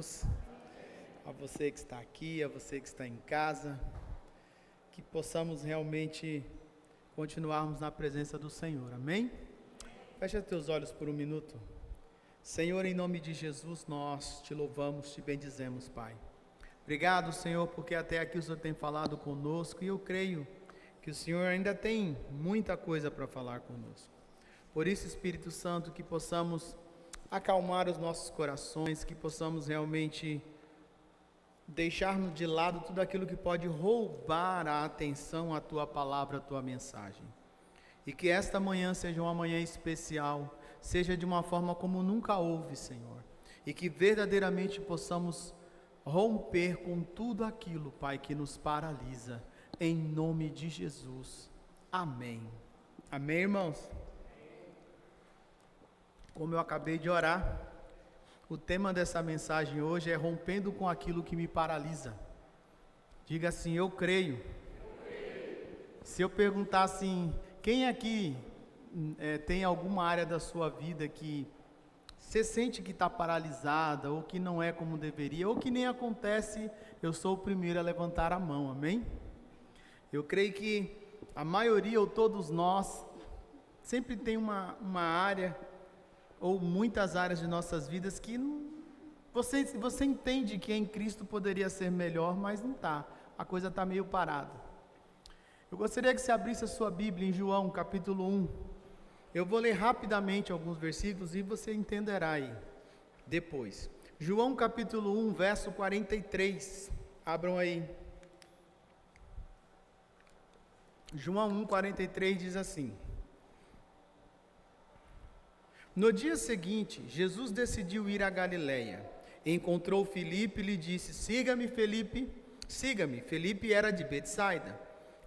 Jesus, a você que está aqui, a você que está em casa, que possamos realmente continuarmos na presença do Senhor, amém? Fecha teus olhos por um minuto. Senhor, em nome de Jesus, nós te louvamos, te bendizemos, Pai. Obrigado, Senhor, porque até aqui o Senhor tem falado conosco e eu creio que o Senhor ainda tem muita coisa para falar conosco. Por isso, Espírito Santo, que possamos acalmar os nossos corações, que possamos realmente deixarmos de lado tudo aquilo que pode roubar a atenção à Tua palavra, à Tua mensagem. E que esta manhã seja uma manhã especial, seja de uma forma como nunca houve, Senhor. E que verdadeiramente possamos romper com tudo aquilo, Pai, que nos paralisa. Em nome de Jesus. Amém. Amém, irmãos? Como eu acabei de orar, o tema dessa mensagem hoje é rompendo com aquilo que me paralisa. Diga assim, eu creio. Se eu perguntar assim, quem aqui tem alguma área da sua vida que você sente que está paralisada, ou que não é como deveria, ou que nem acontece, eu sou o primeiro a levantar a mão, amém? Eu creio que a maioria ou todos nós sempre tem uma área ou muitas áreas de nossas vidas que você entende que em Cristo poderia ser melhor, mas não está, a coisa está meio parada. Eu gostaria que você abrisse a sua Bíblia em João capítulo 1, eu vou ler rapidamente alguns versículos e você entenderá aí depois. João capítulo 1, verso 43, abram aí. João 1, 43 diz assim: No dia seguinte, Jesus decidiu ir a Galiléia. Encontrou Filipe e lhe disse: Siga-me, Filipe. Siga-me. Filipe era de Betsaida,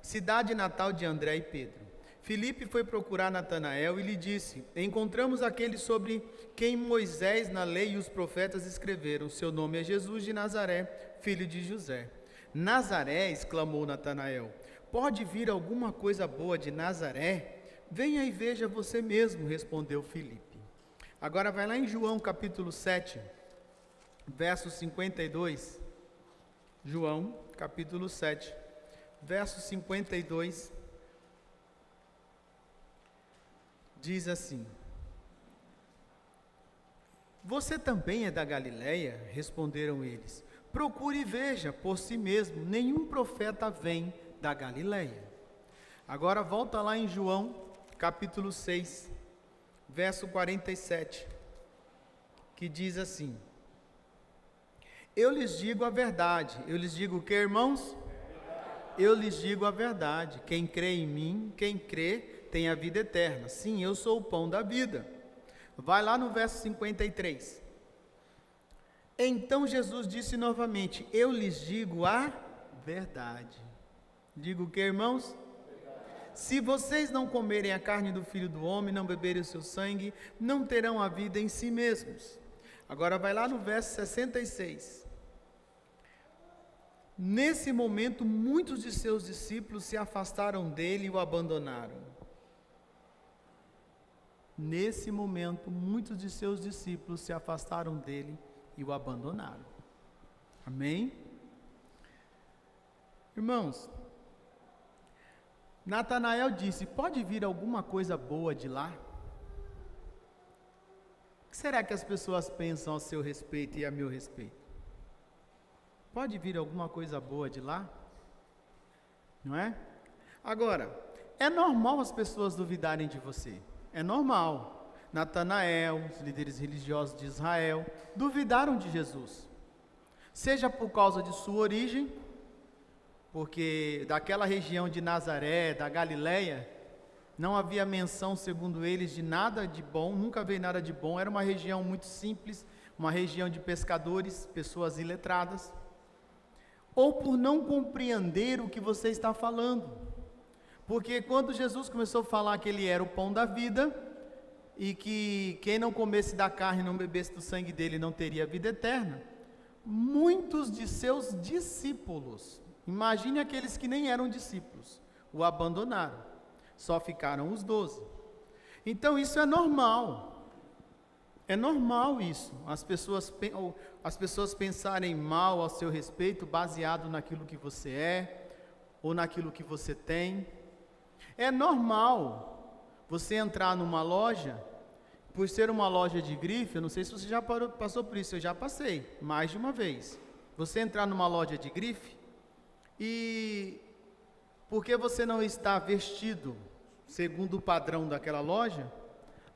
cidade natal de André e Pedro. Filipe foi procurar Natanael e lhe disse: Encontramos aquele sobre quem Moisés na lei e os profetas escreveram. Seu nome é Jesus de Nazaré, filho de José. Nazaré, exclamou Natanael. Pode vir alguma coisa boa de Nazaré? Venha e veja você mesmo, respondeu Filipe. Agora vai lá em João capítulo 7, verso 52. João capítulo 7, verso 52. Diz assim: Você também é da Galiléia? Responderam eles. Procure e veja por si mesmo, nenhum profeta vem da Galiléia. Agora volta lá em João capítulo 6, verso 47, que diz assim: Eu lhes digo a verdade. Eu lhes digo o que, irmãos? Eu lhes digo a verdade. Quem crê em mim, quem crê, tem a vida eterna. Sim, eu sou o pão da vida. Vai lá no verso 53. Então Jesus disse novamente: Eu lhes digo a verdade. Digo o que, irmãos? Se vocês não comerem a carne do Filho do Homem, não beberem o seu sangue, não terão a vida em si mesmos. Agora vai lá no verso 66. Nesse momento, muitos de seus discípulos se afastaram dele e o abandonaram. Nesse momento, muitos de seus discípulos se afastaram dele e o abandonaram. Amém? Irmãos, Natanael disse: Pode vir alguma coisa boa de lá? O que será que as pessoas pensam a seu respeito e a meu respeito? Pode vir alguma coisa boa de lá? Não é? Agora, é normal as pessoas duvidarem de você. É normal. Natanael, os líderes religiosos de Israel, duvidaram de Jesus. Seja por causa de sua origem, porque daquela região de Nazaré, da Galiléia, não havia menção, segundo eles, de nada de bom, nunca veio nada de bom. Era uma região muito simples, uma região de pescadores, pessoas iletradas. Ou por não compreender o que você está falando. Porque quando Jesus começou a falar que ele era o pão da vida, e que quem não comesse da carne e não bebesse do sangue dele não teria vida eterna, muitos de seus discípulos, imagine aqueles que nem eram discípulos, o abandonaram, só ficaram os 12. Então isso é normal isso, as pessoas, as pessoas pensarem mal ao seu respeito, baseado naquilo que você é, ou naquilo que você tem. É normal você entrar numa loja, por ser uma loja de grife, eu não sei se você já passou por isso, eu já passei, mais de uma vez. Você entrar numa loja de grife, e porque você não está vestido segundo o padrão daquela loja,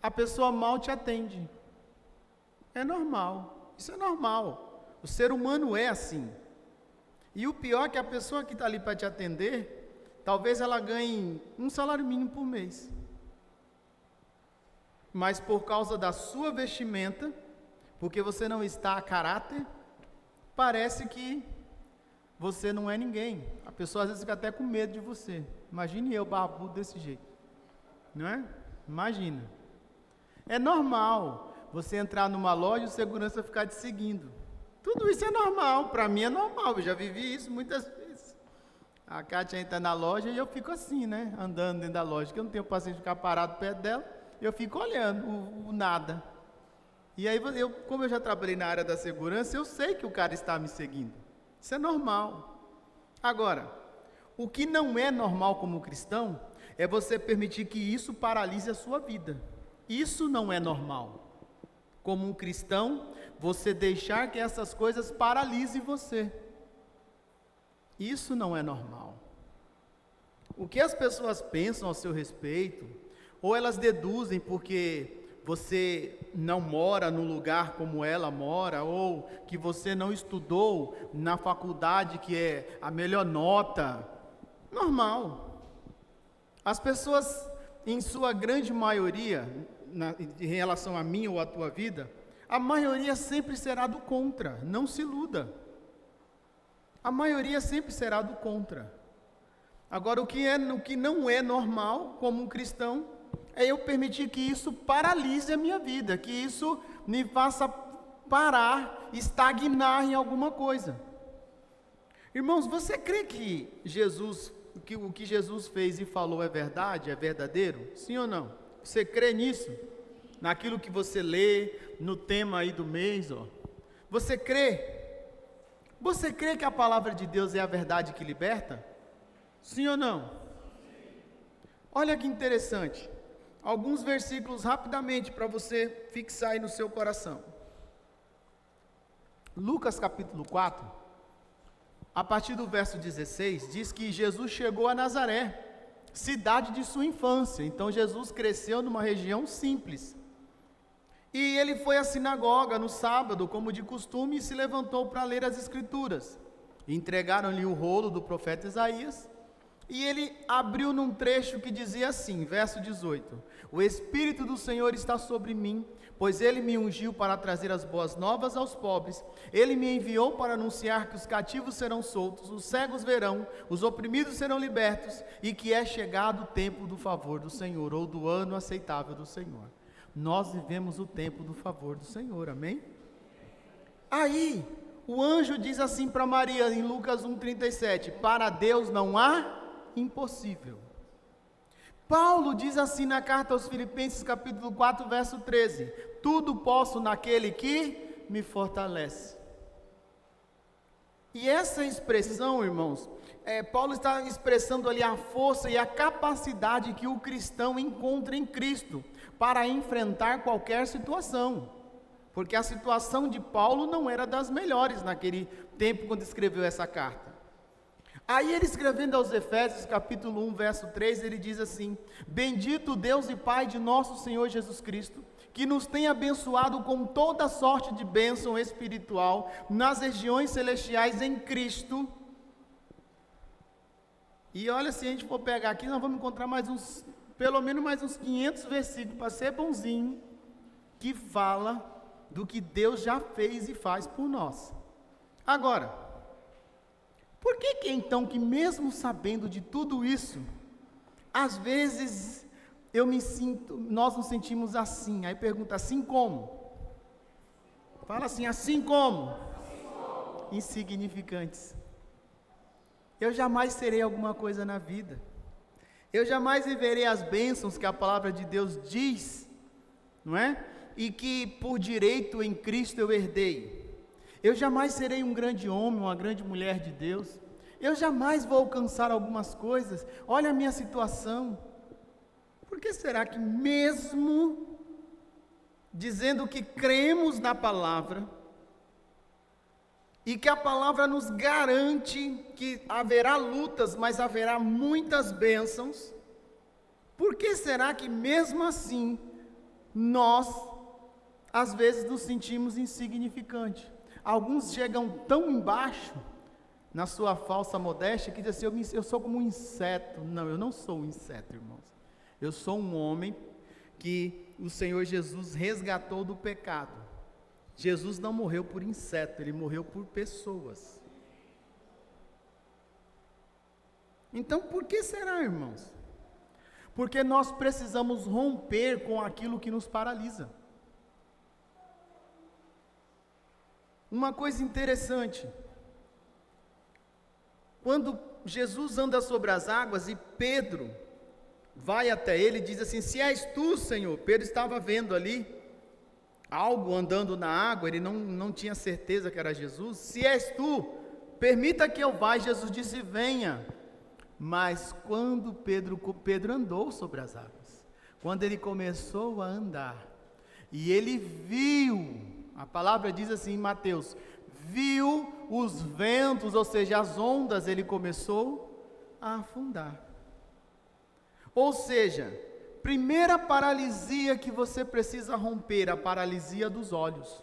a pessoa mal te atende. É normal, isso é normal. O ser humano é assim. E o pior é que a pessoa que está ali para te atender, talvez ela ganhe um salário mínimo por mês. Mas por causa da sua vestimenta, porque você não está a caráter, parece que você não é ninguém. A pessoa às vezes fica até com medo de você. Imagine eu, barbudo desse jeito. Não é? Imagina. É normal você entrar numa loja e o segurança ficar te seguindo. Tudo isso é normal, para mim é normal, eu já vivi isso muitas vezes. A Kátia entra na loja e eu fico assim, né? Andando dentro da loja, que eu não tenho paciência de ficar parado perto dela, eu fico olhando o nada. E aí, como eu já trabalhei na área da segurança, eu sei que o cara está me seguindo. Isso é normal. Agora, o que não é normal como cristão é você permitir que isso paralise a sua vida. Isso não é normal. Como um cristão, você deixar que essas coisas paralisem você. Isso não é normal. O que as pessoas pensam ao seu respeito, ou elas deduzem porque você não mora no lugar como ela mora, ou que você não estudou na faculdade que é a melhor nota. Normal. As pessoas, em sua grande maioria, em relação a mim ou a tua vida, a maioria sempre será do contra, não se iluda. A maioria sempre será do contra. Agora, o que não é normal, como um cristão, é eu permitir que isso paralise a minha vida, que isso me faça parar, estagnar em alguma coisa. Irmãos, você crê que o que Jesus fez e falou é verdade, é verdadeiro? Sim ou não? Você crê nisso? Naquilo que você lê, no tema aí do mês, ó. Você crê? Você crê que a palavra de Deus é a verdade que liberta? Sim ou não? Olha que interessante. Alguns versículos rapidamente para você fixar aí no seu coração. Lucas capítulo 4, a partir do verso 16, diz que Jesus chegou a Nazaré, cidade de sua infância. Então Jesus cresceu numa região simples. E ele foi à sinagoga no sábado, como de costume, e se levantou para ler as escrituras. Entregaram-lhe o rolo do profeta Isaías, e ele abriu num trecho que dizia assim, verso 18: O Espírito do Senhor está sobre mim, pois ele me ungiu para trazer as boas novas aos pobres. Ele me enviou para anunciar que os cativos serão soltos, os cegos verão, os oprimidos serão libertos, e que é chegado o tempo do favor do Senhor, ou do ano aceitável do Senhor. Nós vivemos o tempo do favor do Senhor, amém? Aí, o anjo diz assim para Maria, em Lucas 1,37, para Deus não há impossível. Paulo diz assim na carta aos Filipenses, capítulo 4, verso 13, tudo posso naquele que me fortalece. E essa expressão, irmãos, Paulo está expressando ali a força e a capacidade que o cristão encontra em Cristo, para enfrentar qualquer situação, porque a situação de Paulo não era das melhores naquele tempo quando escreveu essa carta. Aí ele escrevendo aos Efésios capítulo 1 verso 3, ele diz assim, bendito Deus e Pai de nosso Senhor Jesus Cristo, que nos tem abençoado com toda sorte de bênção espiritual, nas regiões celestiais em Cristo. E olha, se a gente for pegar aqui, nós vamos encontrar pelo menos mais uns 500 versículos, para ser bonzinho, que fala do que Deus já fez e faz por nós. Agora, por que então que mesmo sabendo de tudo isso, às vezes nós nos sentimos assim? Aí pergunta, assim como? Fala assim, assim como? Insignificantes. Eu jamais serei alguma coisa na vida. Eu jamais viverei as bênçãos que a palavra de Deus diz, não é? E que por direito em Cristo eu herdei. Eu jamais serei um grande homem, uma grande mulher de Deus. Eu jamais vou alcançar algumas coisas. Olha a minha situação. Por que será que mesmo dizendo que cremos na palavra, e que a palavra nos garante que haverá lutas, mas haverá muitas bênçãos, por que será que mesmo assim, nós, às vezes, nos sentimos insignificantes? Alguns chegam tão embaixo, na sua falsa modéstia, que dizem assim, eu sou como um inseto. Não, eu não sou um inseto, irmãos. Eu sou um homem que o Senhor Jesus resgatou do pecado. Jesus não morreu por inseto, Ele morreu por pessoas. Então, por que será, irmãos? Porque nós precisamos romper com aquilo que nos paralisa. Uma coisa interessante, quando Jesus anda sobre as águas e Pedro vai até ele e diz assim, se és tu, Senhor. Pedro estava vendo ali algo andando na água, ele não tinha certeza que era Jesus. Se és tu, permita que eu vá. Jesus disse, venha. Mas quando Pedro andou sobre as águas, quando ele começou a andar, e ele viu, a palavra diz assim em Mateus, viu os ventos, ou seja, as ondas, ele começou a afundar. Ou seja, primeira paralisia que você precisa romper, a paralisia dos olhos.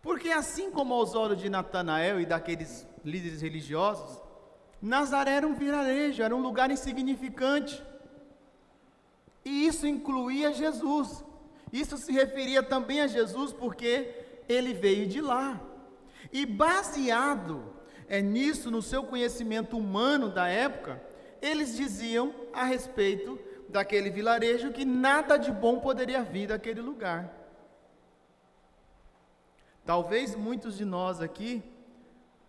Porque assim como aos olhos de Natanael e daqueles líderes religiosos, Nazaré era um vilarejo, era um lugar insignificante. E isso incluía Jesus. Isso se referia também a Jesus, porque ele veio de lá. E baseado nisso, no seu conhecimento humano da época, eles diziam a respeito daquele vilarejo que nada de bom poderia vir daquele lugar. Talvez muitos de nós aqui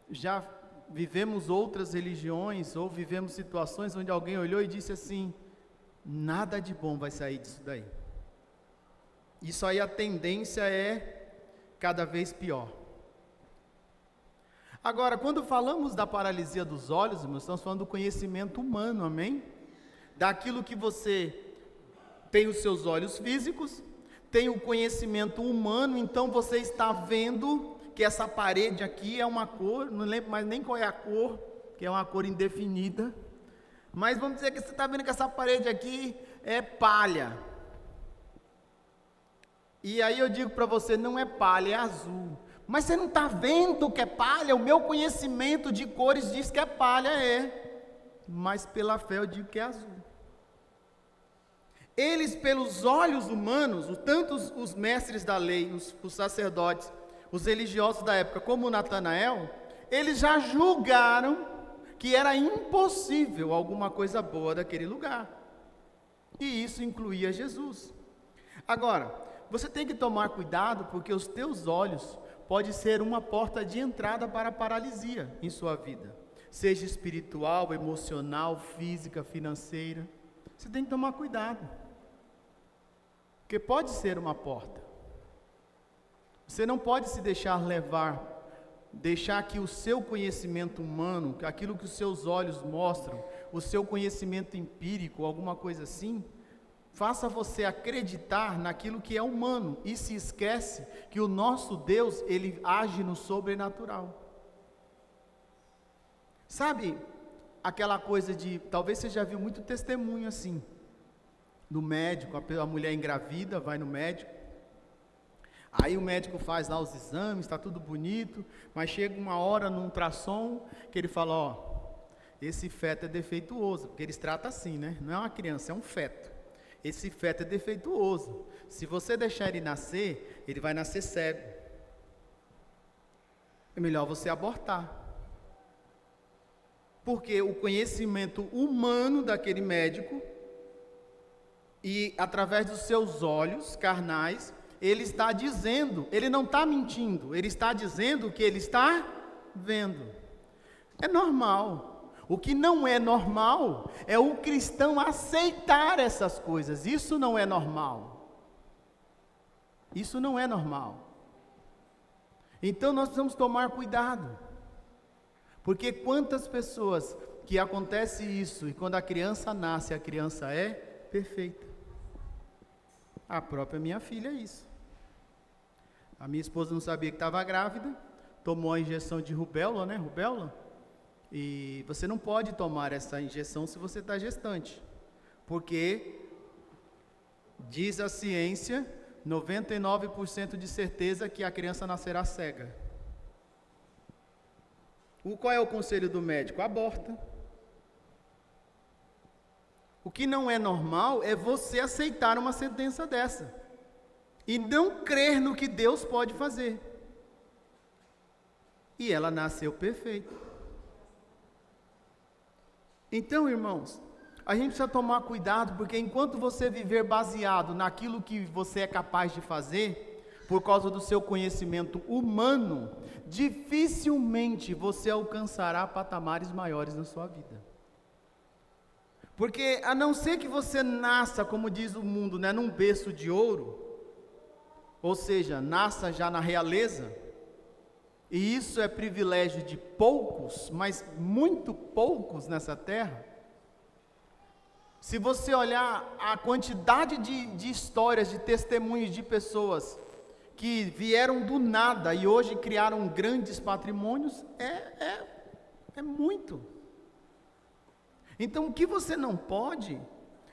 já vivemos outras religiões ou vivemos situações onde alguém olhou e disse assim, nada de bom vai sair disso daí. Isso aí a tendência é cada vez pior. Agora, quando falamos da paralisia dos olhos, irmãos, estamos falando do conhecimento humano, amém? Daquilo que você tem os seus olhos físicos, tem o conhecimento humano, então você está vendo que essa parede aqui é uma cor, não lembro mais nem qual é a cor, que é uma cor indefinida, mas vamos dizer que você está vendo que essa parede aqui é palha. E aí eu digo para você, não é palha, é azul. Mas você não está vendo que é palha? O meu conhecimento de cores diz que é palha, mas pela fé eu digo que é azul. Eles, pelos olhos humanos, tanto os mestres da lei, os sacerdotes, os religiosos da época, como Natanael, eles já julgaram que era impossível alguma coisa boa daquele lugar. E isso incluía Jesus. Agora, você tem que tomar cuidado, porque os teus olhos pode ser uma porta de entrada para a paralisia em sua vida, seja espiritual, emocional, física, financeira. Você tem que tomar cuidado, porque pode ser uma porta. Você não pode se deixar levar, deixar que o seu conhecimento humano, aquilo que os seus olhos mostram, o seu conhecimento empírico, alguma coisa assim, faça você acreditar naquilo que é humano e se esquece que o nosso Deus, Ele age no sobrenatural. Sabe aquela coisa de, talvez você já viu muito testemunho assim, do médico, a mulher engravida, vai no médico, aí o médico faz lá os exames, está tudo bonito, mas chega uma hora num ultrassom que ele fala, ó, esse feto é defeituoso, porque eles tratam assim, né? Não é uma criança, é um feto. Esse feto é defeituoso. Se você deixar ele nascer, ele vai nascer cego. É melhor você abortar. Porque o conhecimento humano daquele médico, e através dos seus olhos carnais, ele está dizendo, ele não está mentindo, ele está dizendo o que ele está vendo. É normal. O que não é normal é o cristão aceitar essas coisas. Isso não é normal. Isso não é normal. Então nós precisamos tomar cuidado, porque quantas pessoas que acontece isso, e quando a criança nasce, a criança é perfeita. A própria minha filha é isso. A minha esposa não sabia que estava grávida, tomou a injeção de rubéola, né? Rubéola. E você não pode tomar essa injeção se você está gestante, porque diz a ciência, 99% de certeza que a criança nascerá cega. Qual é o conselho do médico? Aborta. O que não é normal é você aceitar uma sentença dessa e não crer no que Deus pode fazer. E ela nasceu perfeita. Então, irmãos, a gente precisa tomar cuidado, porque enquanto você viver baseado naquilo que você é capaz de fazer, por causa do seu conhecimento humano, dificilmente você alcançará patamares maiores na sua vida. Porque a não ser que você nasça, como diz o mundo, né, num berço de ouro, ou seja, nasça já na realeza, e isso é privilégio de poucos, mas muito poucos nessa terra. Se você olhar a quantidade de histórias, de testemunhos de pessoas que vieram do nada e hoje criaram grandes patrimônios, é muito. Então, o que você não pode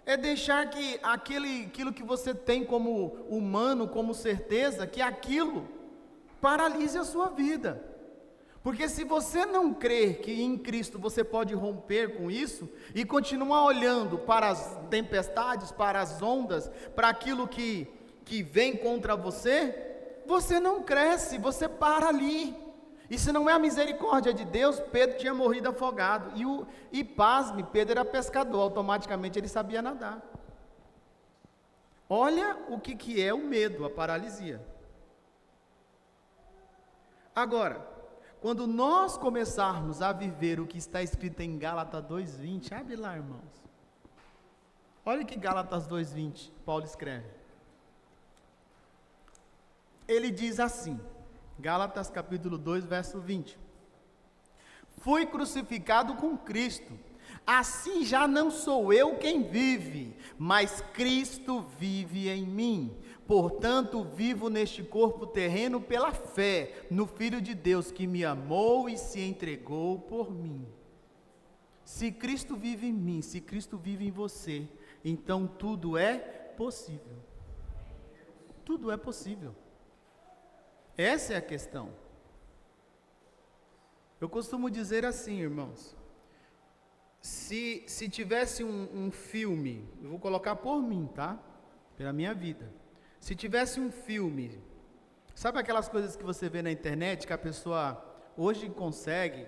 é deixar que aquilo que você tem como humano, como certeza, que aquilo paralise a sua vida. Porque se você não crer que em Cristo você pode romper com isso e continuar olhando para as tempestades, para as ondas, para aquilo que vem contra você, você não cresce, você para ali. E se não é a misericórdia de Deus, Pedro tinha morrido afogado. E pasme, Pedro era pescador, automaticamente ele sabia nadar. Olha o que é o medo, a paralisia. Agora, quando nós começarmos a viver o que está escrito em Gálatas 2:20, abre lá, irmãos. Olha o que Gálatas 2:20, Paulo escreve. Ele diz assim, Gálatas capítulo 2, verso 20. Fui crucificado com Cristo, assim já não sou eu quem vive, mas Cristo vive em mim. Portanto, vivo neste corpo terreno pela fé no Filho de Deus que me amou e se entregou por mim. Se Cristo vive em mim, se Cristo vive em você, então tudo é possível. Tudo é possível. Essa é a questão. Eu costumo dizer assim, irmãos, se tivesse um filme, eu vou colocar por mim, tá? Pela minha vida. Se tivesse um filme, sabe aquelas coisas que você vê na internet, que a pessoa hoje consegue,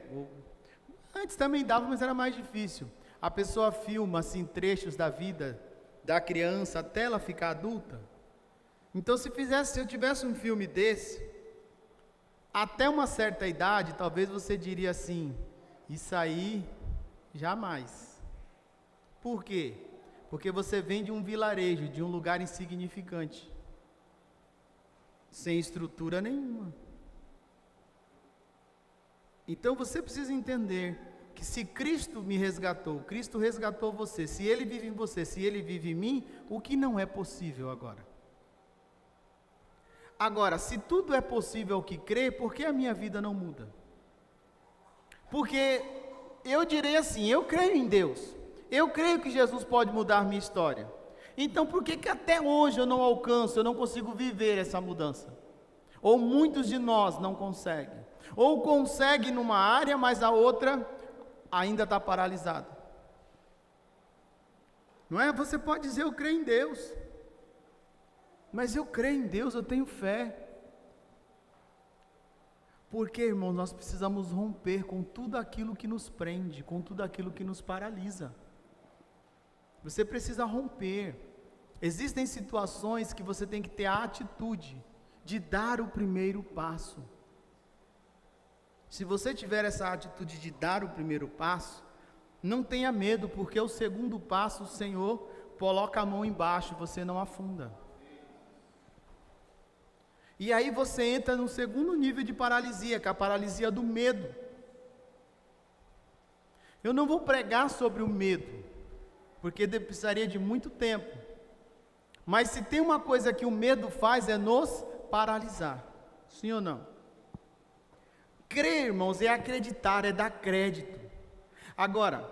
antes também dava, mas era mais difícil. A pessoa filma assim trechos da vida da criança até ela ficar adulta. Então se eu tivesse um filme desse, até uma certa idade, talvez você diria assim, isso aí, jamais. Por quê? Porque você vem de um vilarejo, de um lugar insignificante, sem estrutura nenhuma. Então você precisa entender que se Cristo me resgatou, Cristo resgatou você, se Ele vive em você, se Ele vive em mim, o que não é possível agora? Agora, se tudo é possível ao que crê, por que a minha vida não muda? Porque eu direi assim, eu creio em Deus, eu creio que Jesus pode mudar minha história. Então por que até hoje eu não alcanço, eu não consigo viver essa mudança? Ou muitos de nós não conseguem. Ou consegue numa área, mas a outra ainda está paralisada. Não é? Você pode dizer, eu creio em Deus. Mas eu creio em Deus, eu tenho fé. Porque, irmãos, nós precisamos romper com tudo aquilo que nos prende, com tudo aquilo que nos paralisa. Você precisa romper. Existem situações que você tem que ter a atitude de dar o primeiro passo. Se você tiver essa atitude de dar o primeiro passo, não tenha medo, porque o segundo passo o Senhor coloca a mão embaixo, você não afunda. E aí você entra no segundo nível de paralisia, que é a paralisia do medo. Eu não vou pregar sobre o medo, porque precisaria de muito tempo. Mas se tem uma coisa que o medo faz é nos paralisar. Sim ou não? Crer, irmãos, é acreditar, é dar crédito. Agora,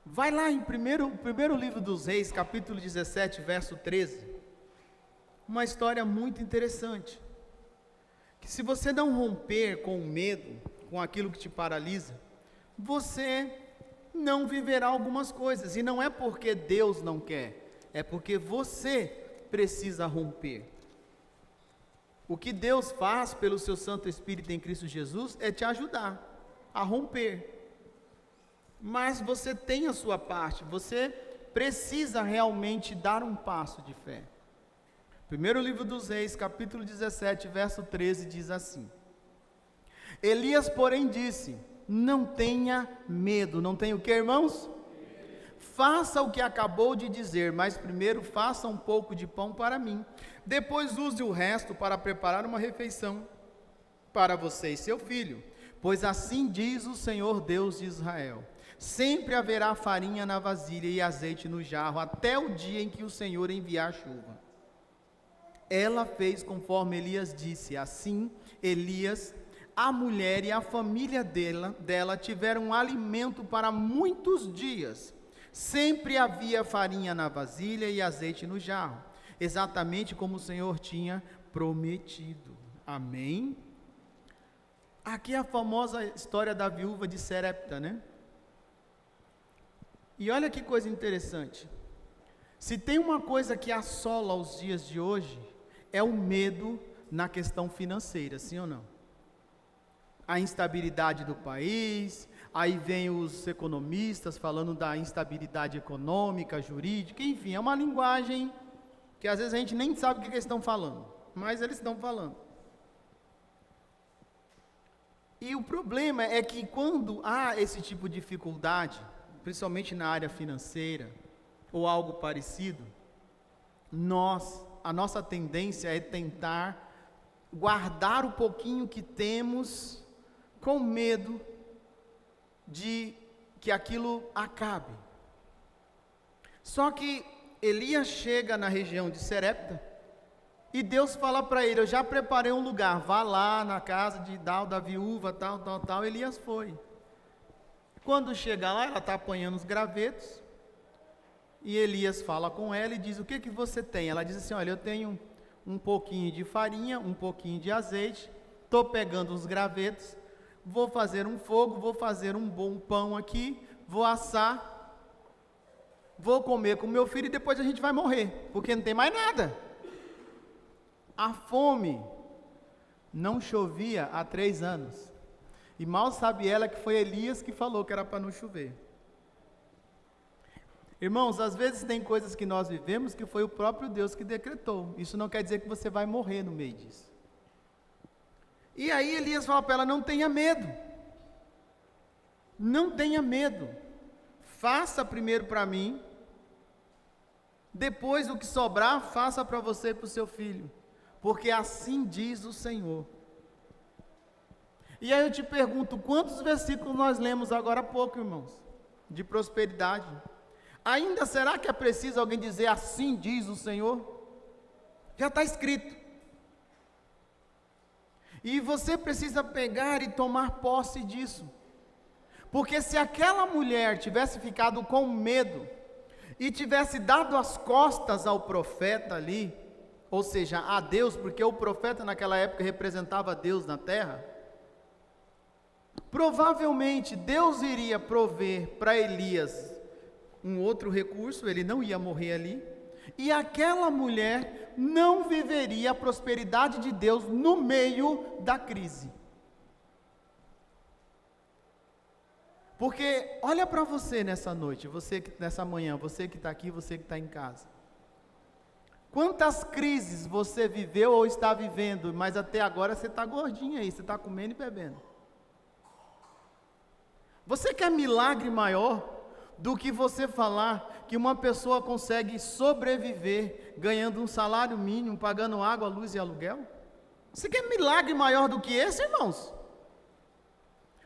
vai lá em primeiro livro dos Reis, capítulo 17, verso 13. Uma história muito interessante. Que se você não romper com o medo, com aquilo que te paralisa, você não viverá algumas coisas. E não é porque Deus não quer, é porque você precisa romper. O que Deus faz pelo seu Santo Espírito em Cristo Jesus é te ajudar a romper. Mas você tem a sua parte, você precisa realmente dar um passo de fé. Primeiro livro dos Reis, capítulo 17, verso 13, diz assim: Elias, porém, disse: não tenha medo. Não tenha o que, irmãos? Faça o que acabou de dizer, mas primeiro faça um pouco de pão para mim. Depois use o resto para preparar uma refeição para você e seu filho. Pois assim diz o Senhor Deus de Israel: sempre haverá farinha na vasilha e azeite no jarro, até o dia em que o Senhor enviar chuva. Ela fez conforme Elias disse. Assim, Elias, a mulher e a família dela tiveram alimento para muitos dias. Sempre havia farinha na vasilha e azeite no jarro, exatamente como o Senhor tinha prometido. Amém? Aqui é a famosa história da viúva de Sarepta, né? E olha que coisa interessante. Se tem uma coisa que assola os dias de hoje, é o medo na questão financeira, sim ou não? A instabilidade do país, aí vem os economistas falando da instabilidade econômica, jurídica, enfim, é uma linguagem que às vezes a gente nem sabe o que eles estão falando, mas eles estão falando. E o problema é que quando há esse tipo de dificuldade, principalmente na área financeira, ou algo parecido, a nossa tendência é tentar guardar o pouquinho que temos, com medo de que aquilo acabe. Só que Elias chega na região de Sarepta, e Deus fala para ele: eu já preparei um lugar, vá lá na casa da viúva, tal. Elias foi. Quando chega lá, ela está apanhando os gravetos, e Elias fala com ela e diz: o que você tem? Ela diz assim: olha, eu tenho um pouquinho de farinha, um pouquinho de azeite, estou pegando os gravetos, vou fazer um fogo, vou fazer um bom pão aqui, vou assar, vou comer com meu filho e depois a gente vai morrer, porque não tem mais nada. A fome não chovia há 3 anos, e mal sabe ela que foi Elias que falou que era para não chover. Irmãos, às vezes tem coisas que nós vivemos que foi o próprio Deus que decretou. Isso não quer dizer que você vai morrer no meio disso. E aí Elias fala para ela: não tenha medo. Não tenha medo. Faça primeiro para mim. Depois o que sobrar, faça para você e para o seu filho. Porque assim diz o Senhor. E aí eu te pergunto, quantos versículos nós lemos agora há pouco, irmãos? De prosperidade. Ainda será que é preciso alguém dizer assim diz o Senhor? Já está escrito. E você precisa pegar e tomar posse disso. Porque se aquela mulher tivesse ficado com medo e tivesse dado as costas ao profeta ali, ou seja, a Deus, porque o profeta naquela época representava Deus na terra, provavelmente Deus iria prover para Elias um outro recurso, ele não ia morrer ali, e aquela mulher não viveria a prosperidade de Deus no meio da crise. Porque olha para você nessa noite, nessa manhã, você que está aqui, você que está em casa. Quantas crises você viveu ou está vivendo, mas até agora você está gordinho aí, você está comendo e bebendo. Você quer milagre maior? do que você falar que uma pessoa consegue sobreviver ganhando um salário mínimo, pagando água, luz e aluguel? Você quer milagre maior do que esse, irmãos?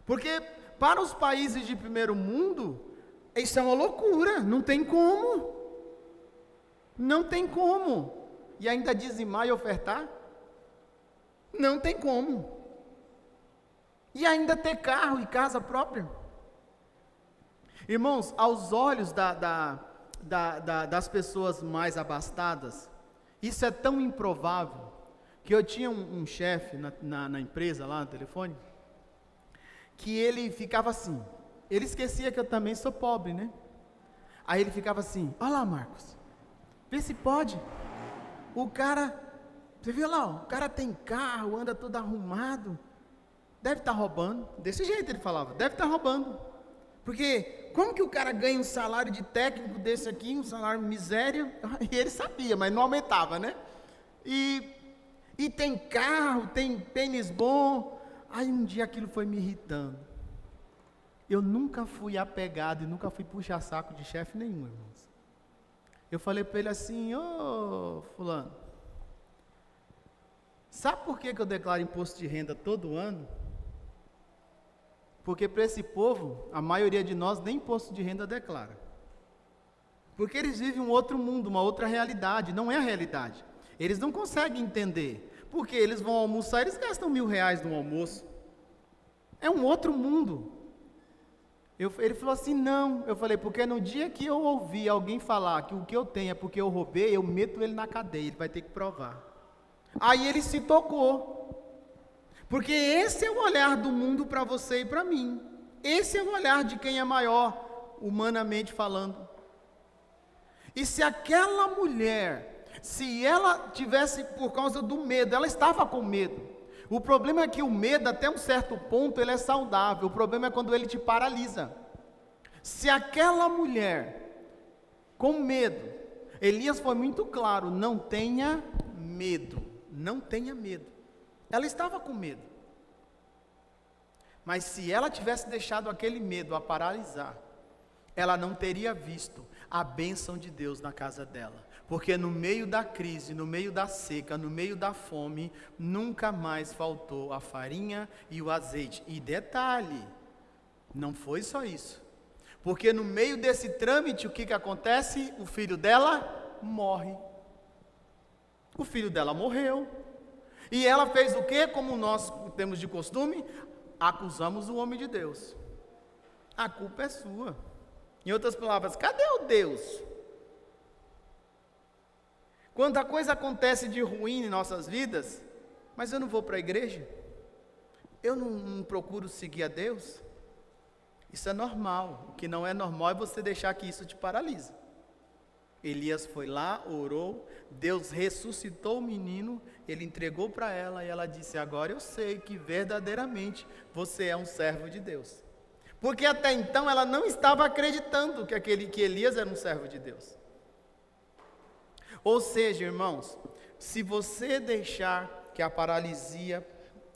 Porque para os países de primeiro mundo, isso é uma loucura, não tem como. Não tem como. E ainda dizimar e ofertar? Não tem como. E ainda ter carro e casa própria? Irmãos, aos olhos das pessoas mais abastadas, isso é tão improvável, que eu tinha um chefe na empresa lá no telefone, que ele ficava assim, ele esquecia que eu também sou pobre, né? Aí ele ficava assim, olha lá, Marcos, vê se pode, o cara, você viu lá, o cara tem carro, anda todo arrumado, deve estar roubando, desse jeito ele falava, deve estar roubando, porque como que o cara ganha um salário de técnico desse aqui, um salário miséria, e ele sabia, mas não aumentava, né? E tem carro, tem tênis bom. Aí um dia aquilo foi me irritando. Eu nunca fui apegado e nunca fui puxar saco de chefe nenhum, irmãos. Eu falei para ele assim, ô fulano, sabe por que eu declaro imposto de renda todo ano? Porque para esse povo, a maioria de nós nem imposto de renda declara. Porque eles vivem um outro mundo, uma outra realidade, não é a realidade. Eles não conseguem entender. Porque eles vão almoçar, eles gastam R$1.000 no almoço. É um outro mundo. Ele falou assim, não. Eu falei, porque no dia que eu ouvi alguém falar que o que eu tenho é porque eu roubei, eu meto ele na cadeia, ele vai ter que provar. Aí ele se tocou. Porque esse é o olhar do mundo para você e para mim. Esse é o olhar de quem é maior, humanamente falando. E se aquela mulher... Se ela tivesse, por causa do medo, ela estava com medo. O problema é que o medo, até um certo ponto, ele é saudável. O problema é quando ele te paralisa. Se aquela mulher, com medo, Elias foi muito claro, não tenha medo. Não tenha medo. Ela estava com medo. Mas se ela tivesse deixado aquele medo a paralisar, ela não teria visto a bênção de Deus na casa dela. Porque no meio da crise, no meio da seca, no meio da fome, nunca mais faltou a farinha e o azeite. E detalhe, não foi só isso. Porque no meio desse trâmite, o que acontece? O filho dela morre. O filho dela morreu. E ela fez o quê? Como nós temos de costume, acusamos o homem de Deus. A culpa é sua. Em outras palavras, cadê o Deus? Quando a coisa acontece de ruim em nossas vidas, mas eu não vou para a igreja, eu não procuro seguir a Deus, isso é normal. O que não é normal é você deixar que isso te paralise. Elias foi lá, orou, Deus ressuscitou o menino, ele entregou para ela e ela disse, agora eu sei que verdadeiramente você é um servo de Deus. Porque até então ela não estava acreditando que Elias era um servo de Deus. Ou seja, irmãos, se você deixar que a paralisia,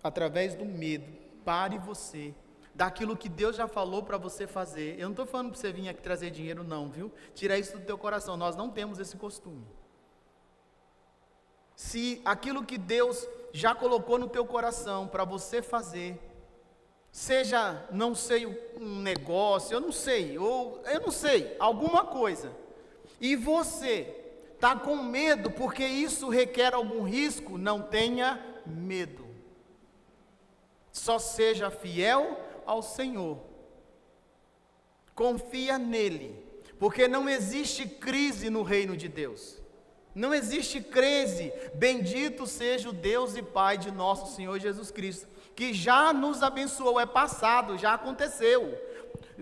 através do medo, pare você, daquilo que Deus já falou para você fazer, eu não estou falando para você vir aqui trazer dinheiro não, viu? Tira isso do teu coração, nós não temos esse costume. Se aquilo que Deus já colocou no teu coração para você fazer, seja, não sei, um negócio, eu não sei, alguma coisa, e você está com medo porque isso requer algum risco, não tenha medo. Só seja fiel ao Senhor. Confia nele, porque não existe crise no reino de Deus. Não existe crise. Bendito seja o Deus e Pai de nosso Senhor Jesus Cristo, que já nos abençoou, é passado, já aconteceu,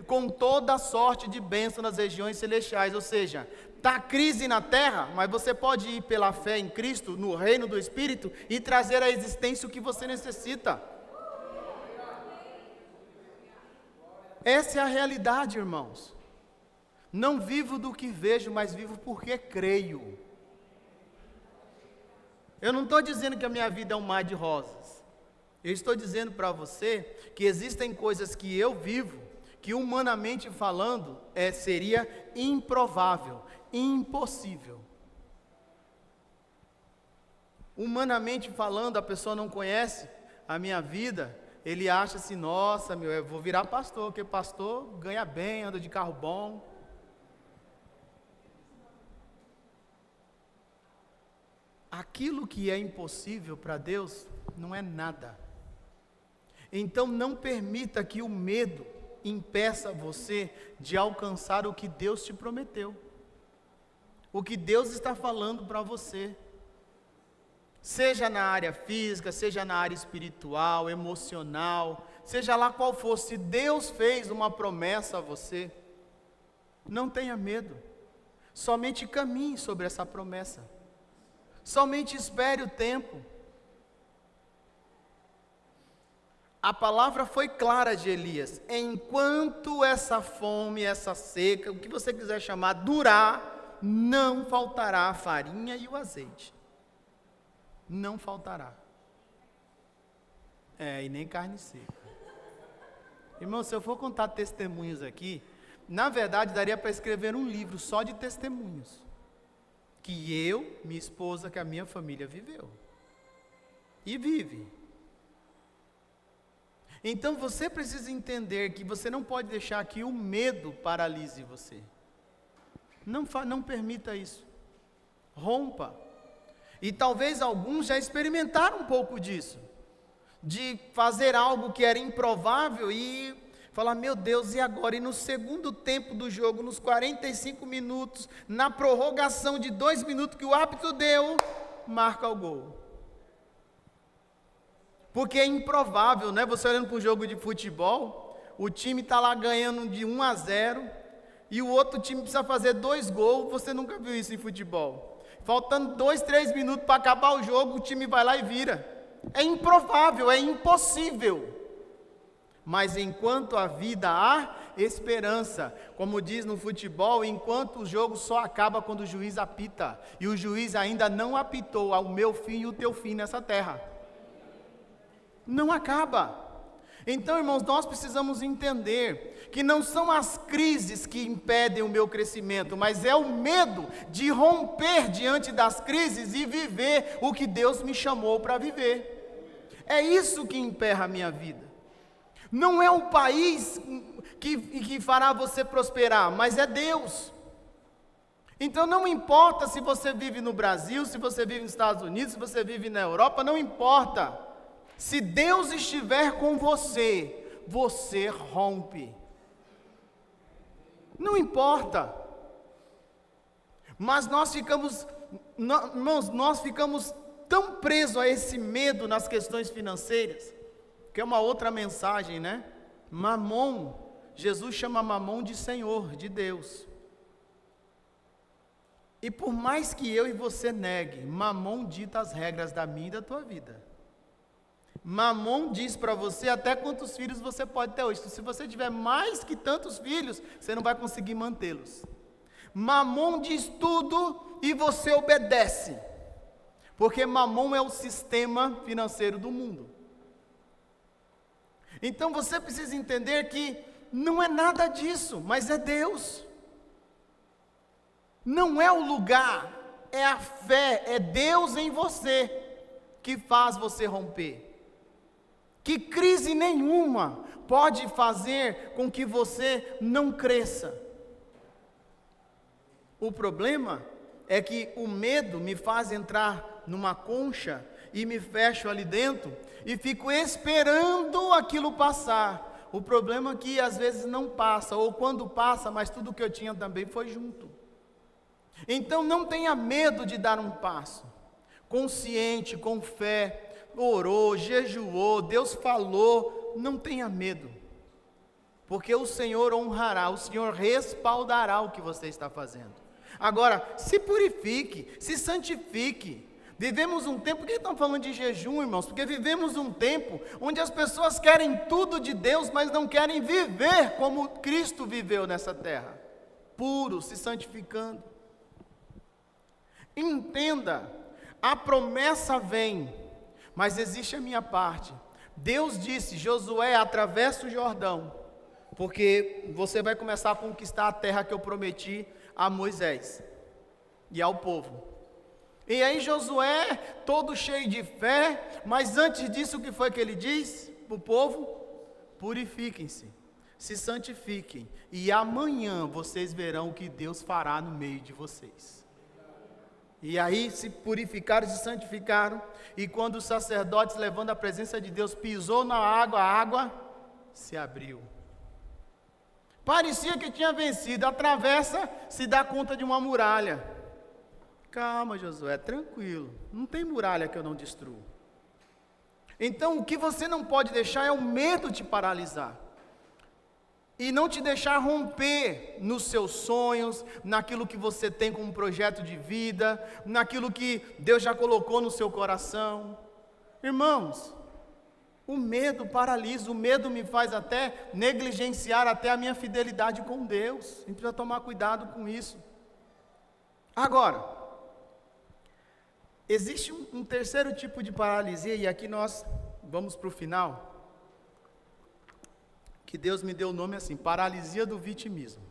com toda a sorte de bênção nas regiões celestiais, ou seja, está crise na terra, mas você pode ir pela fé em Cristo, no reino do Espírito, e trazer à existência o que você necessita. Essa é a realidade, irmãos. Não vivo do que vejo, mas vivo porque creio. Eu não estou dizendo que a minha vida é um mar de rosas. Eu estou dizendo para você que existem coisas que eu vivo, que humanamente falando seria improvável, impossível. Humanamente falando, a pessoa não conhece a minha vida, ele acha assim, nossa, eu vou virar pastor, porque pastor ganha bem, anda de carro bom. Aquilo que é impossível para Deus não é nada. Então não permita que o medo impeça você de alcançar o que Deus te prometeu. O que Deus está falando para você. Seja na área física, seja na área espiritual, emocional, seja lá qual for, se Deus fez uma promessa a você, não tenha medo. Somente caminhe sobre essa promessa. Somente espere o tempo. A palavra foi clara de Elias: enquanto essa fome, essa seca, o que você quiser chamar, durar, não faltará a farinha e o azeite. Não faltará. E nem carne seca. Irmão, se eu for contar testemunhos aqui, na verdade daria para escrever um livro só de testemunhos. Que eu, minha esposa, que a minha família viveu. E vive. Então você precisa entender que você não pode deixar que o medo paralise você. Não permita isso. Rompa. E talvez alguns já experimentaram um pouco disso. De fazer algo que era improvável e falar, meu Deus, e agora? E no segundo tempo do jogo, nos 45 minutos, na prorrogação de 2 minutos que o árbitro deu, marca o gol. Porque é improvável, né? Você olhando para o jogo de futebol, o time está lá ganhando de 1-0, e o outro time precisa fazer 2 gols, você nunca viu isso em futebol. Faltando 2, 3 minutos para acabar o jogo, o time vai lá e vira. É improvável, é impossível. Mas enquanto há vida, há esperança. Como diz no futebol, enquanto o jogo só acaba quando o juiz apita. E o juiz ainda não apitou ao meu fim e o teu fim nessa terra. Não acaba. Então, irmãos, nós precisamos entender que não são as crises que impedem o meu crescimento, mas é o medo de romper diante das crises e viver o que Deus me chamou para viver. É isso que emperra a minha vida. Não é o país que fará você prosperar, mas é Deus. Então não importa se você vive no Brasil, se você vive nos Estados Unidos, se você vive na Europa, não importa. Se Deus estiver com você, você rompe. Não importa. Mas nós ficamos tão presos a esse medo nas questões financeiras, que é uma outra mensagem, né? Mamon, Jesus chama Mamon de Senhor, de Deus. E por mais que eu e você negue, Mamon dita as regras da minha e da tua vida. Mamon diz para você até quantos filhos você pode ter hoje. Se você tiver mais que tantos filhos, você não vai conseguir mantê-los. Mamon diz tudo e você obedece. Porque Mamon é o sistema financeiro do mundo. Então você precisa entender que não é nada disso, mas é Deus. Não é o lugar, é a fé, é Deus em você que faz você romper. Que crise nenhuma pode fazer com que você não cresça. O problema é que o medo me faz entrar numa concha e me fecho ali dentro e fico esperando aquilo passar. O problema é que às vezes não passa, ou quando passa, mas tudo que eu tinha também foi junto. Então não tenha medo de dar um passo. Consciente, com fé, orou, jejuou, Deus falou, não tenha medo, porque o Senhor honrará, o Senhor respaldará o que você está fazendo. Agora, se purifique, se santifique. Vivemos um tempo, por que estamos falando de jejum, irmãos? Porque vivemos um tempo onde as pessoas querem tudo de Deus, mas não querem viver como Cristo viveu nessa terra, puro, se santificando. Entenda, a promessa vem, mas existe a minha parte. Deus disse, Josué, atravessa o Jordão, porque você vai começar a conquistar a terra que eu prometi a Moisés e ao povo. E aí Josué, todo cheio de fé, mas antes disso o que foi que ele diz para o povo? Purifiquem-se, se santifiquem, e amanhã vocês verão o que Deus fará no meio de vocês. E aí se purificaram, se santificaram, e quando os sacerdotes, levando a presença de Deus, pisou na água, a água se abriu. Parecia que tinha vencido, atravessa, se dá conta de uma muralha. Calma, Josué, tranquilo, não tem muralha que eu não destruo. Então o que você não pode deixar é o medo te paralisar. E não te deixar romper nos seus sonhos, naquilo que você tem como projeto de vida, naquilo que Deus já colocou no seu coração. Irmãos, o medo paralisa, o medo me faz até negligenciar até a minha fidelidade com Deus. A gente precisa tomar cuidado com isso. Agora, existe um terceiro tipo de paralisia, e aqui nós vamos para o final, que Deus me deu o nome assim, paralisia do vitimismo.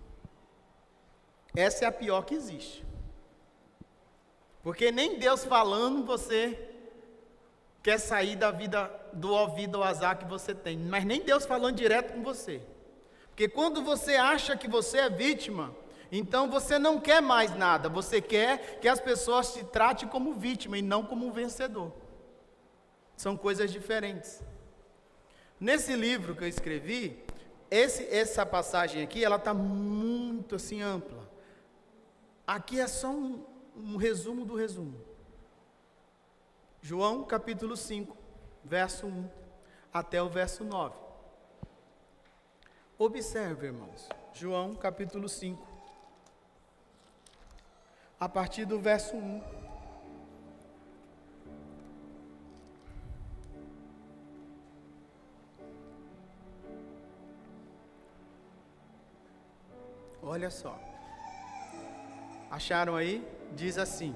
Essa é a pior que existe. Porque nem Deus falando você quer sair da vida, do ouvido ao azar que você tem, mas nem Deus falando direto com você. Porque quando você acha que você é vítima, então você não quer mais nada, você quer que as pessoas te tratem como vítima e não como vencedor. São coisas diferentes. Nesse livro que eu escrevi, essa passagem aqui, ela está muito assim ampla. Aqui é só um resumo do resumo. João capítulo 5, verso 1 até o verso 9. Observe, irmãos, João capítulo 5, a partir do verso 1. Olha só, acharam aí? Diz assim: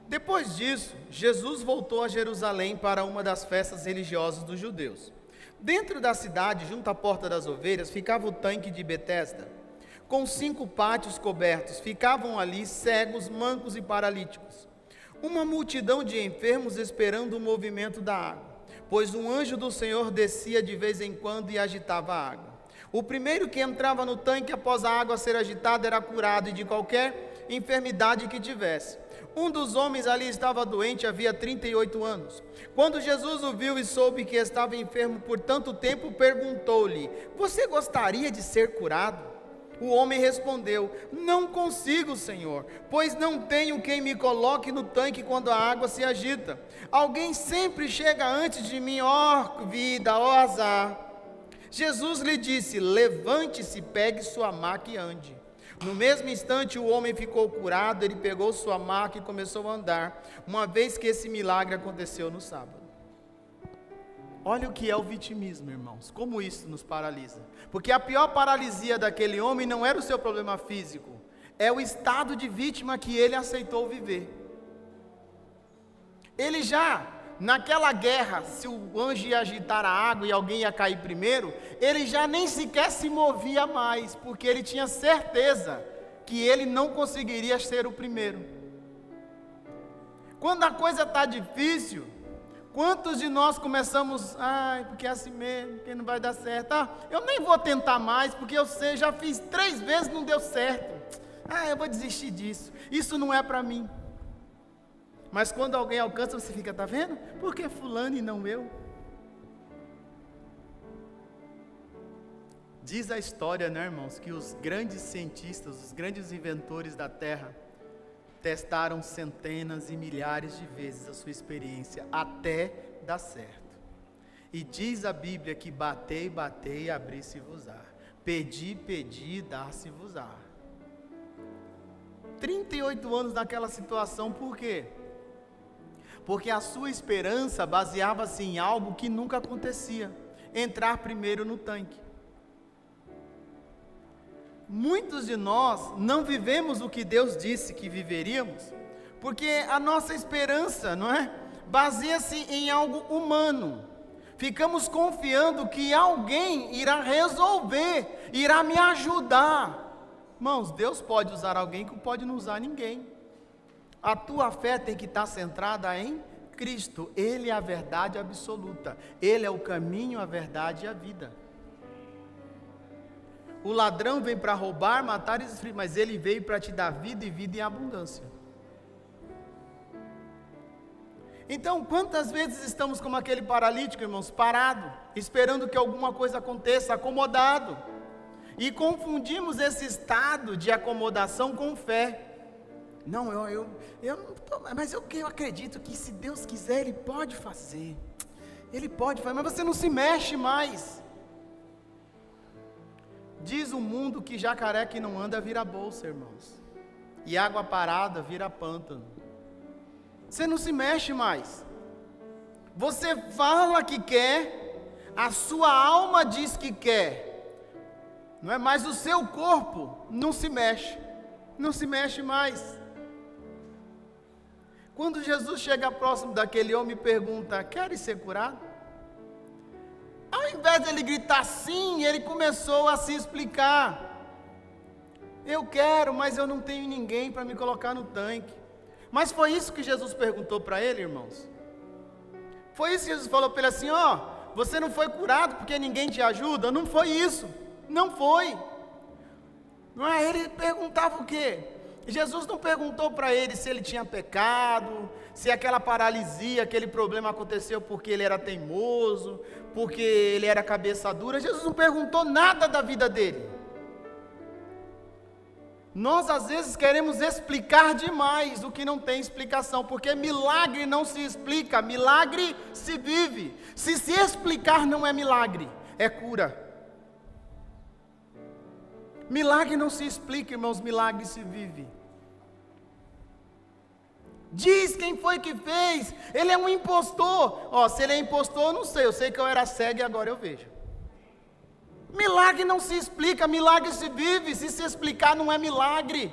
depois disso, Jesus voltou a Jerusalém para uma das festas religiosas dos judeus. Dentro da cidade, junto à porta das ovelhas, ficava o tanque de Betesda, com 5 pátios cobertos. Ficavam ali cegos, mancos e paralíticos. Uma multidão de enfermos esperando o movimento da água, pois um anjo do Senhor descia de vez em quando e agitava a água. O primeiro que entrava no tanque após a água ser agitada era curado de qualquer enfermidade que tivesse. Um dos homens ali estava doente havia 38 anos. Quando Jesus o viu e soube que estava enfermo por tanto tempo, perguntou-lhe: você gostaria de ser curado? O homem respondeu: não consigo, Senhor, pois não tenho quem me coloque no tanque quando a água se agita. Alguém sempre chega antes de mim, ó vida, ó azar. Jesus lhe disse: levante-se, pegue sua maca e ande. No mesmo instante o homem ficou curado, ele pegou sua maca e começou a andar, uma vez que esse milagre aconteceu no sábado. Olha o que é o vitimismo, irmãos, como isso nos paralisa. Porque a pior paralisia daquele homem não era o seu problema físico, é o estado de vítima que ele aceitou viver. Ele já, naquela guerra, se o anjo ia agitar a água e alguém ia cair primeiro, ele já nem sequer se movia mais, porque ele tinha certeza que ele não conseguiria ser o primeiro. Quando a coisa está difícil, quantos de nós começamos, porque é assim mesmo, porque não vai dar certo, eu nem vou tentar mais, porque eu sei, já fiz 3 vezes, não deu certo, eu vou desistir disso, isso não é para mim. Mas quando alguém alcança, você fica, tá vendo? Por que fulano e não eu? Diz a história, né, irmãos, que os grandes cientistas, os grandes inventores da Terra, testaram centenas e milhares de vezes a sua experiência, até dar certo. E diz a Bíblia que batei, batei, abri-se-vos-á. Pedi, pedi, dar-se-vos-á. 38 anos naquela situação, por quê? Porque a sua esperança baseava-se em algo que nunca acontecia, entrar primeiro no tanque. Muitos de nós não vivemos o que Deus disse que viveríamos, porque a nossa esperança, não é? Baseia-se em algo humano. Ficamos confiando que alguém irá resolver, irá me ajudar. Irmãos, Deus pode usar alguém que pode não usar ninguém. A tua fé tem que estar centrada em Cristo. Ele é a verdade absoluta. Ele é o caminho, a verdade e a vida. O ladrão vem para roubar, matar e destruir, mas ele veio para te dar vida e vida em abundância. Então, quantas vezes estamos como aquele paralítico, irmãos, parado, esperando que alguma coisa aconteça, acomodado, e confundimos esse estado de acomodação com fé. Não, eu não tô, mas eu acredito que se Deus quiser, Ele pode fazer, mas você não se mexe mais. Diz o mundo que jacaré que não anda vira bolsa, irmãos, e água parada vira pântano. Você não se mexe mais. Você fala que quer, a sua alma diz que quer, não é? Mas o seu corpo não se mexe mais. Quando Jesus chega próximo daquele homem e pergunta: queres ser curado? Ao invés de ele gritar sim, ele começou a se explicar. Eu quero, mas eu não tenho ninguém para me colocar no tanque. Mas foi isso que Jesus perguntou para ele, irmãos? Foi isso que Jesus falou para ele assim: você não foi curado porque ninguém te ajuda? Não foi isso, não foi. Não é? Ele perguntava o quê? Jesus não perguntou para ele se ele tinha pecado, se aquela paralisia, aquele problema aconteceu porque ele era teimoso, porque ele era cabeça dura. Jesus não perguntou nada da vida dele. Nós às vezes queremos explicar demais o que não tem explicação, porque milagre não se explica, milagre se vive. Se explicar não é milagre, é cura. Milagre não se explica, irmãos, milagre se vive. Diz quem foi que fez, ele é um impostor. Se ele é impostor, eu não sei, eu sei que eu era cego e agora eu vejo. Milagre não se explica, milagre se vive. Se explicar não é milagre.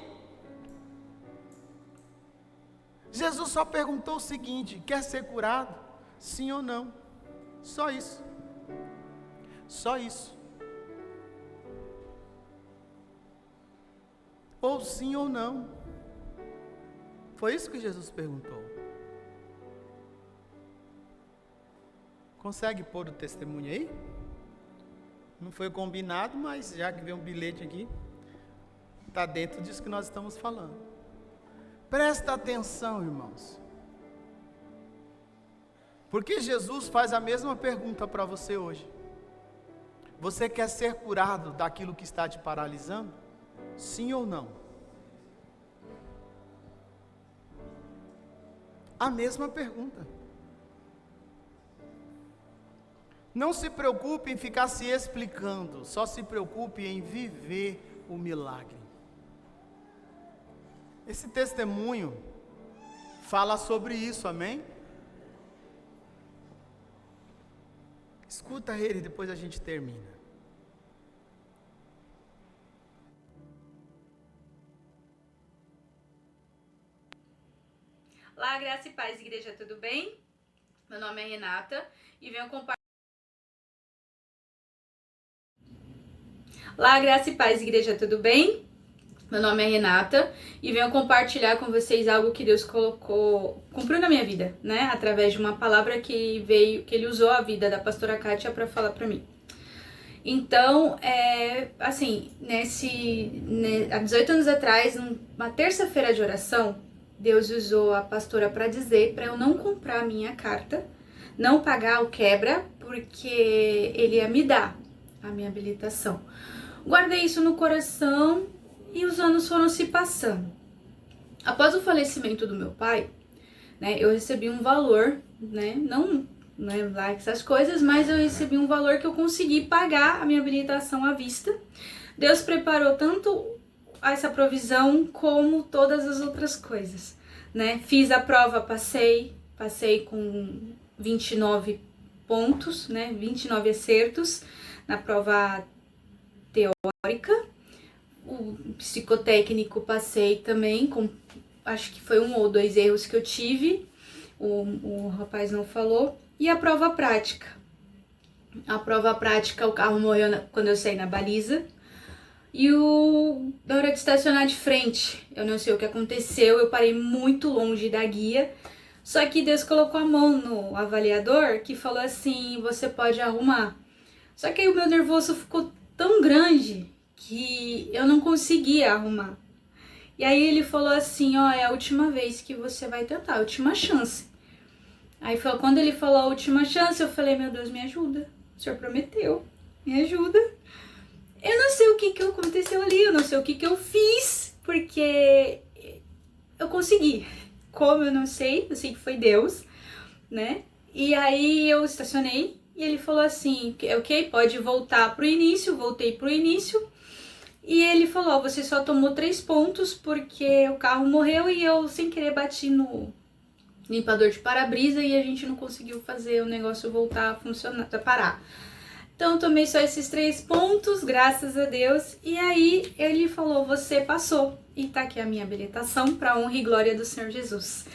Jesus só perguntou o seguinte: quer ser curado? Sim ou não? Só isso. Só isso. Ou sim ou não. Foi isso que Jesus perguntou. Consegue pôr o testemunho aí? Não foi combinado, mas já que veio um bilhete aqui, está dentro disso que nós estamos falando. Presta atenção, irmãos. Porque Jesus faz a mesma pergunta para você hoje. Você quer ser curado daquilo que está te paralisando? Sim ou não? A mesma pergunta. Não se preocupe em ficar se explicando, só se preocupe em viver o milagre. Esse testemunho fala sobre isso, amém? Escuta ele, depois a gente termina. Olá, graça e paz, igreja, tudo bem? Meu nome é Renata e venho compartilhar. Olá, graça e paz, igreja, tudo bem? Meu nome é Renata e venho compartilhar com vocês algo que Deus cumpriu na minha vida, né? Através de uma palavra que ele usou a vida da pastora Kátia para falar para mim. Então, há 18 anos atrás, numa terça-feira de oração, Deus usou a pastora para dizer para eu não comprar a minha carta, não pagar o quebra, porque ele ia me dar a minha habilitação. Guardei isso no coração e os anos foram se passando. Após o falecimento do meu pai, né, eu recebi um valor, né, não é lá essas coisas, mas eu recebi um valor que eu consegui pagar a minha habilitação à vista. Deus preparou tanto essa provisão como todas as outras coisas, né? Fiz a prova, passei com 29 pontos, né? 29 acertos na prova teórica. O psicotécnico passei também, acho que foi 1 ou 2 erros que eu tive, o rapaz não falou. E a prova prática, A prova prática, o carro morreu quando eu saí na baliza. E na hora de estacionar de frente, eu não sei o que aconteceu, eu parei muito longe da guia. Só que Deus colocou a mão no avaliador que falou assim, você pode arrumar. Só que aí o meu nervoso ficou tão grande que eu não conseguia arrumar. E aí ele falou assim, ó, é a última vez que você vai tentar, a última chance. Aí quando ele falou a última chance, eu falei, meu Deus, me ajuda. O senhor prometeu, me ajuda. Eu não sei o que aconteceu ali, eu não sei o que eu fiz, porque eu consegui. Como eu não sei, eu sei que foi Deus, né? E aí eu estacionei e ele falou assim, ok, pode voltar pro início, voltei pro início. E ele falou, você só tomou 3 pontos porque o carro morreu e eu sem querer bati no limpador de para-brisa e a gente não conseguiu fazer o negócio voltar a funcionar, a parar. Então, tomei só esses 3 pontos, graças a Deus. E aí, ele falou, você passou. E tá aqui a minha habilitação para honra e glória do Senhor Jesus.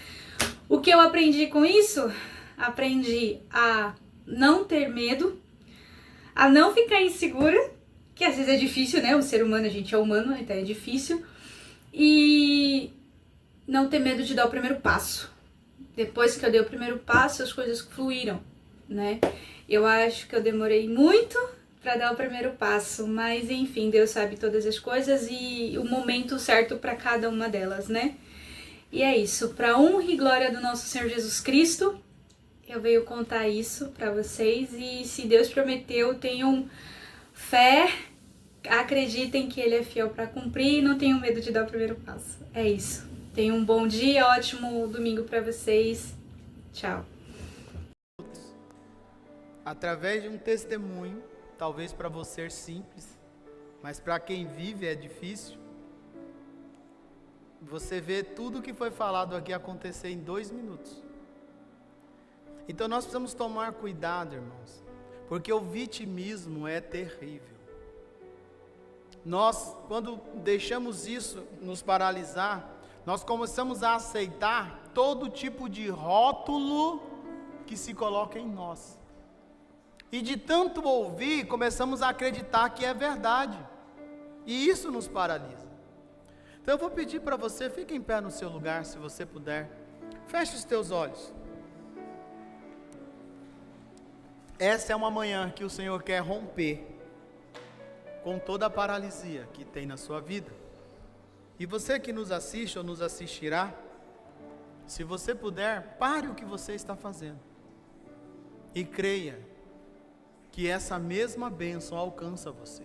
O que eu aprendi com isso? Aprendi a não ter medo, a não ficar insegura, que às vezes é difícil, né? O ser humano, a gente é humano, então é difícil. E não ter medo de dar o primeiro passo. Depois que eu dei o primeiro passo, as coisas fluíram, né? Eu acho que eu demorei muito para dar o primeiro passo, mas enfim, Deus sabe todas as coisas e o momento certo para cada uma delas, né? E é isso, para honra e glória do nosso Senhor Jesus Cristo, eu venho contar isso para vocês e se Deus prometeu, tenham fé, acreditem que Ele é fiel para cumprir e não tenham medo de dar o primeiro passo. É isso. Tenham um bom dia, ótimo domingo para vocês. Tchau. Através de um testemunho, talvez para você é simples, mas para quem vive é difícil. Você vê tudo que foi falado aqui acontecer em 2 minutos. Então nós precisamos tomar cuidado, irmãos, porque o vitimismo é terrível. Nós, quando deixamos isso nos paralisar, nós começamos a aceitar todo tipo de rótulo que se coloca em nós. E de tanto ouvir, começamos a acreditar que é verdade. E isso nos paralisa. Então eu vou pedir para você, fique em pé no seu lugar, se você puder. Feche os teus olhos. Essa é uma manhã que o Senhor quer romper com toda a paralisia que tem na sua vida. E você que nos assiste ou nos assistirá, se você puder, pare o que você está fazendo. E creia que essa mesma bênção alcança você.